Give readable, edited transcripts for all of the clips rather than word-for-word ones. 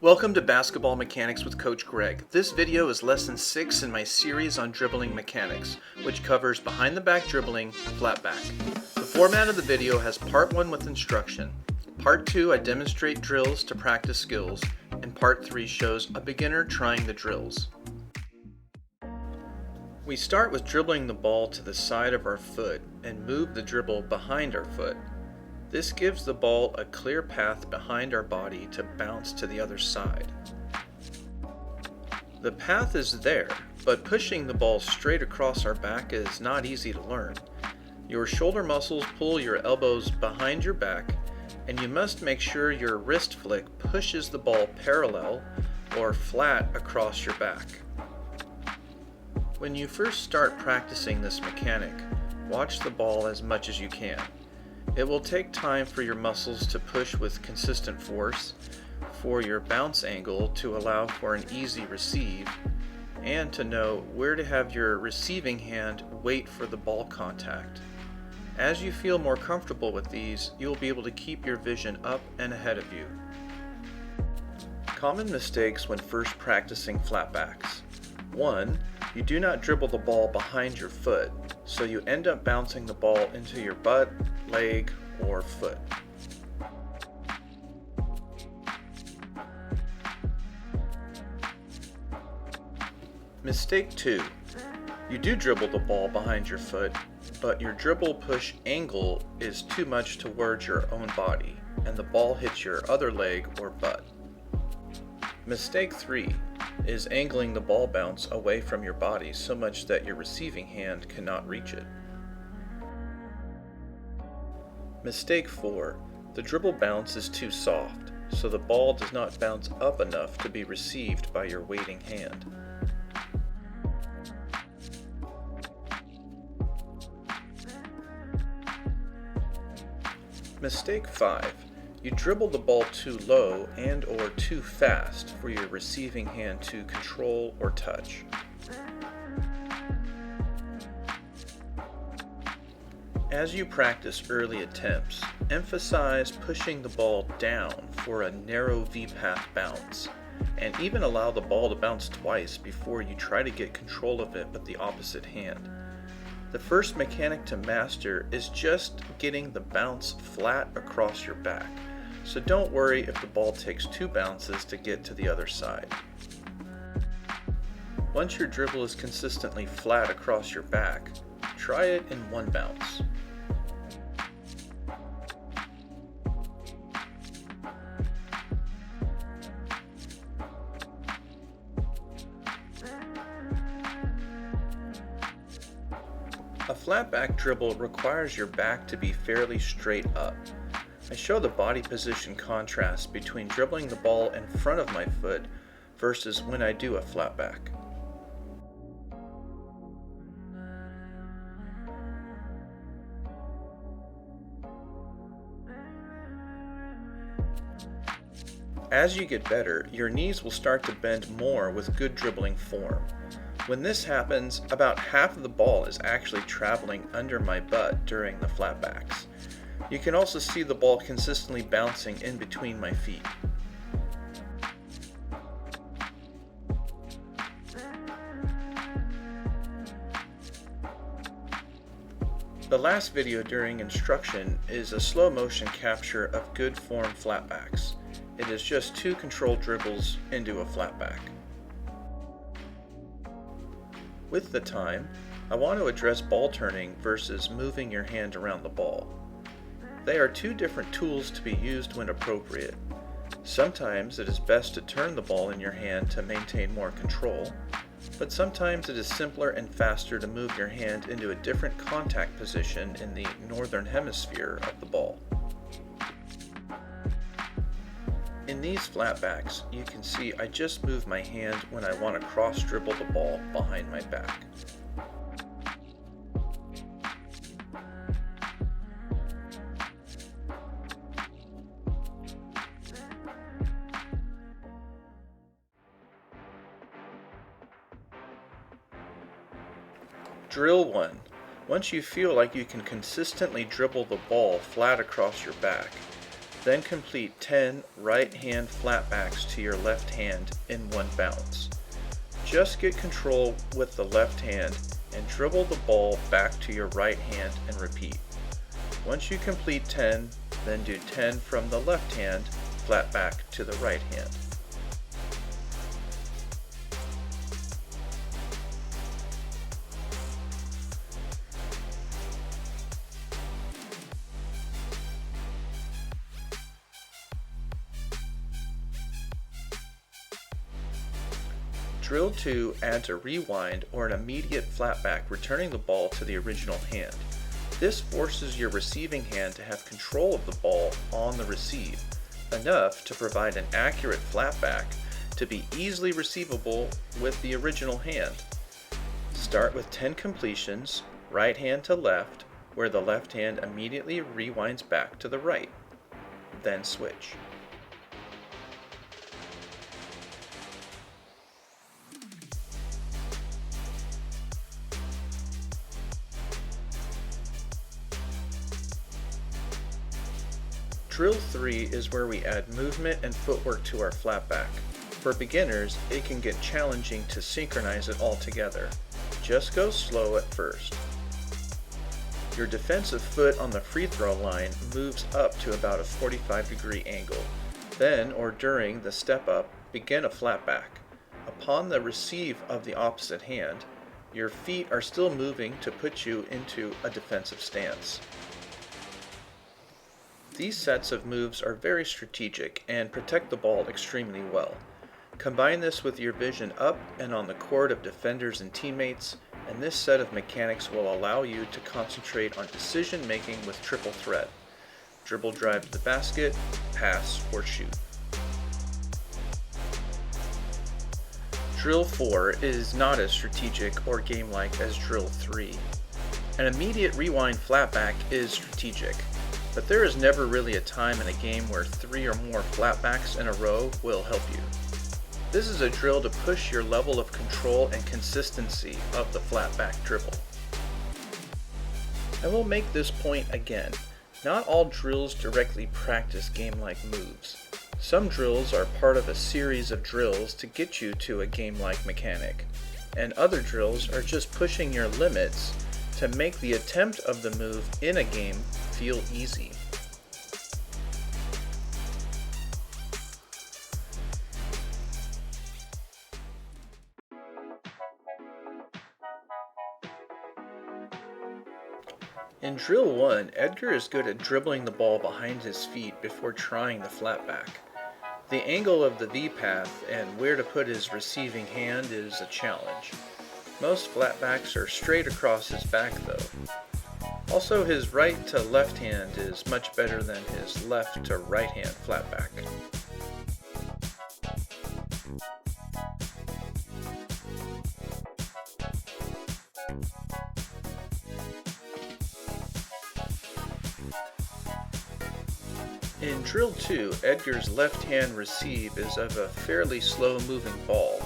Welcome to Basketball Mechanics with Coach Greg. This video is lesson 6 in my series on dribbling mechanics, which covers behind the back dribbling, flatback. The format of the video has part 1 with instruction, part 2 I demonstrate drills to practice skills, and part 3 shows a beginner trying the drills. We start with dribbling the ball to the side of our foot and move the dribble behind our foot. This gives the ball a clear path behind our body to bounce to the other side. The path is there, but pushing the ball straight across our back is not easy to learn. Your shoulder muscles pull your elbows behind your back, and you must make sure your wrist flick pushes the ball parallel or flat across your back. When you first start practicing this mechanic, watch the ball as much as you can. It will take time for your muscles to push with consistent force, for your bounce angle to allow for an easy receive, and to know where to have your receiving hand wait for the ball contact. As you feel more comfortable with these, you will be able to keep your vision up and ahead of you. Common mistakes when first practicing flatbacks. 1. You do not dribble the ball behind your foot, so you end up bouncing the ball into your butt, leg, or foot. Mistake 2. You do dribble the ball behind your foot, but your dribble push angle is too much towards your own body, and the ball hits your other leg or butt. Mistake 3 is angling the ball bounce away from your body so much that your receiving hand cannot reach it. Mistake 4. The dribble bounce is too soft, so the ball does not bounce up enough to be received by your waiting hand. Mistake 5. You dribble the ball too low and or too fast for your receiving hand to control or touch. As you practice early attempts, emphasize pushing the ball down for a narrow V-path bounce, and even allow the ball to bounce twice before you try to get control of it with the opposite hand. The first mechanic to master is just getting the bounce flat across your back, so don't worry if the ball takes 2 bounces to get to the other side. Once your dribble is consistently flat across your back, try it in 1 bounce. A flatback dribble requires your back to be fairly straight up. I show the body position contrast between dribbling the ball in front of my foot versus when I do a flatback. As you get better, your knees will start to bend more with good dribbling form. When this happens, about half of the ball is actually traveling under my butt during the flatbacks. You can also see the ball consistently bouncing in between my feet. The last video during instruction is a slow motion capture of good form flatbacks. It is just 2 controlled dribbles into a flatback. With the time, I want to address ball turning versus moving your hand around the ball. They are 2 different tools to be used when appropriate. Sometimes it is best to turn the ball in your hand to maintain more control, but sometimes it is simpler and faster to move your hand into a different contact position in the northern hemisphere of the ball. In these flatbacks, you can see I just move my hand when I want to cross dribble the ball behind my back. Drill 1. Once you feel like you can consistently dribble the ball flat across your back, Then complete 10 right hand flatbacks to your left hand in one bounce. Just get control with the left hand and dribble the ball back to your right hand and repeat. Once you complete 10, then do 10 from the left hand, flat back to the right hand. Drill 2 adds a rewind or an immediate flatback, returning the ball to the original hand. This forces your receiving hand to have control of the ball on the receive, enough to provide an accurate flatback to be easily receivable with the original hand. Start with 10 completions, right hand to left, where the left hand immediately rewinds back to the right. Then switch. Drill 3 is where we add movement and footwork to our flatback. For beginners, it can get challenging to synchronize it all together. Just go slow at first. Your defensive foot on the free throw line moves up to about a 45-degree angle. Then, or during the step up, begin a flatback. Upon the receive of the opposite hand, your feet are still moving to put you into a defensive stance. These sets of moves are very strategic and protect the ball extremely well. Combine this with your vision up and on the court of defenders and teammates, and this set of mechanics will allow you to concentrate on decision making with triple threat: dribble, drive to the basket, pass, or shoot. Drill 4 is not as strategic or game-like as Drill 3. An immediate rewind flatback is strategic, but there is never really a time in a game where 3 or more flatbacks in a row will help you. This is a drill to push your level of control and consistency of the flatback dribble. I will make this point again. Not all drills directly practice game-like moves. Some drills are part of a series of drills to get you to a game-like mechanic, and other drills are just pushing your limits to make the attempt of the move in a game feel easy. In Drill 1, Edgar is good at dribbling the ball behind his feet before trying the flatback. The angle of the V-path and where to put his receiving hand is a challenge. Most flatbacks are straight across his back though. Also, his right to left hand is much better than his left to right hand flatback. In Drill 2, Edgar's left hand receive is of a fairly slow moving ball.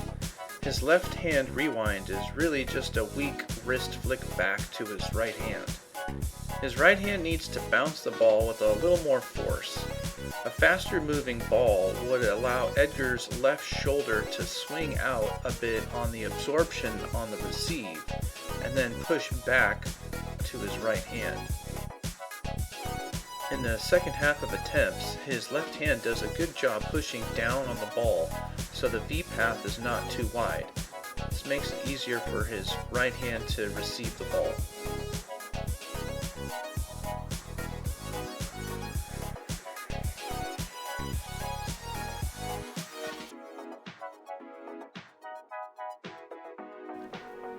His left hand rewind is really just a weak wrist flick back to his right hand. His right hand needs to bounce the ball with a little more force. A faster moving ball would allow Edgar's left shoulder to swing out a bit on the absorption on the receive, and then push back to his right hand. In the second half of attempts, his left hand does a good job pushing down on the ball so the V-path is not too wide. This makes it easier for his right hand to receive the ball.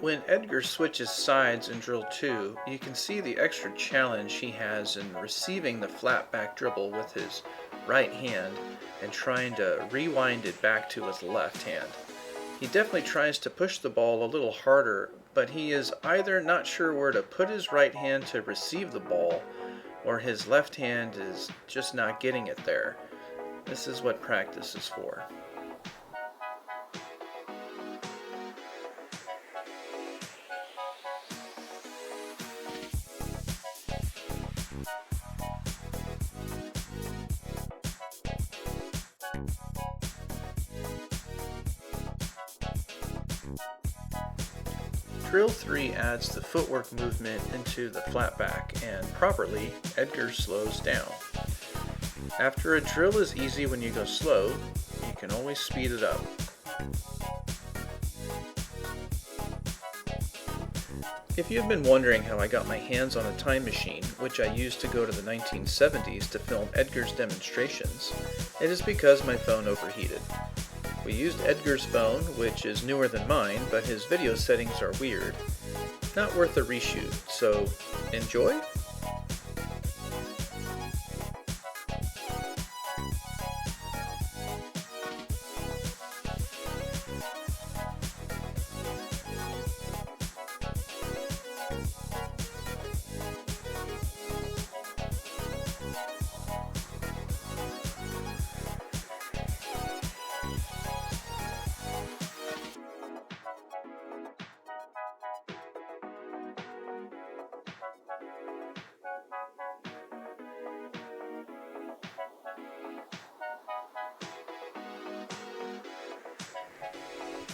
When Edgar switches sides in Drill 2, you can see the extra challenge he has in receiving the flatback dribble with his right hand and trying to rewind it back to his left hand. He definitely tries to push the ball a little harder, but he is either not sure where to put his right hand to receive the ball, or his left hand is just not getting it there. This is what practice is for. Drill 3 adds the footwork movement into the flatback, and properly, Edgar slows down. After a drill is easy when you go slow, you can always speed it up. If you've been wondering how I got my hands on a time machine, which I used to go to the 1970s to film Edgar's demonstrations, it is because my phone overheated. We used Edgar's phone, which is newer than mine, but his video settings are weird. Not worth a reshoot, so enjoy?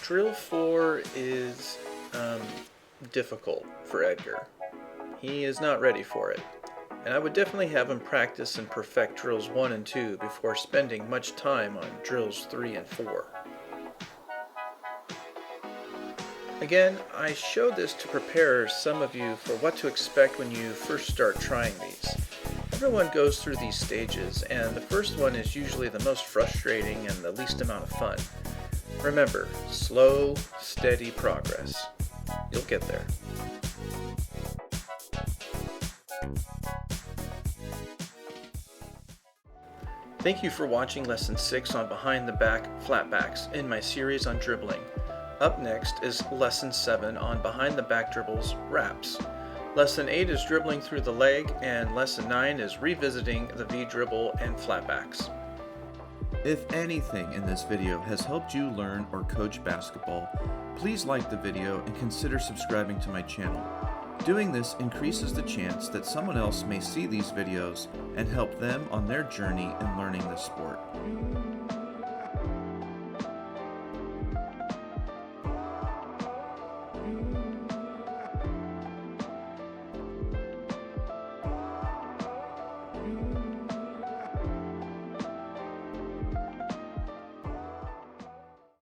Drill 4 is difficult for Edgar. He is not ready for it, and I would definitely have him practice and perfect drills 1 and 2 before spending much time on drills 3 and 4. Again, I showed this to prepare some of you for what to expect when you first start trying these. Everyone goes through these stages, and the first one is usually the most frustrating and the least amount of fun. Remember, slow, steady progress. You'll get there. Thank you for watching Lesson 6 on Behind the Back Flatbacks in my series on dribbling. Up next is Lesson 7 on Behind the Back Dribbles Wraps. Lesson 8 is Dribbling through the leg, and Lesson 9 is Revisiting the V-Dribble and Flatbacks. If anything in this video has helped you learn or coach basketball, please like the video and consider subscribing to my channel. Doing this increases the chance that someone else may see these videos and help them on their journey in learning the sport.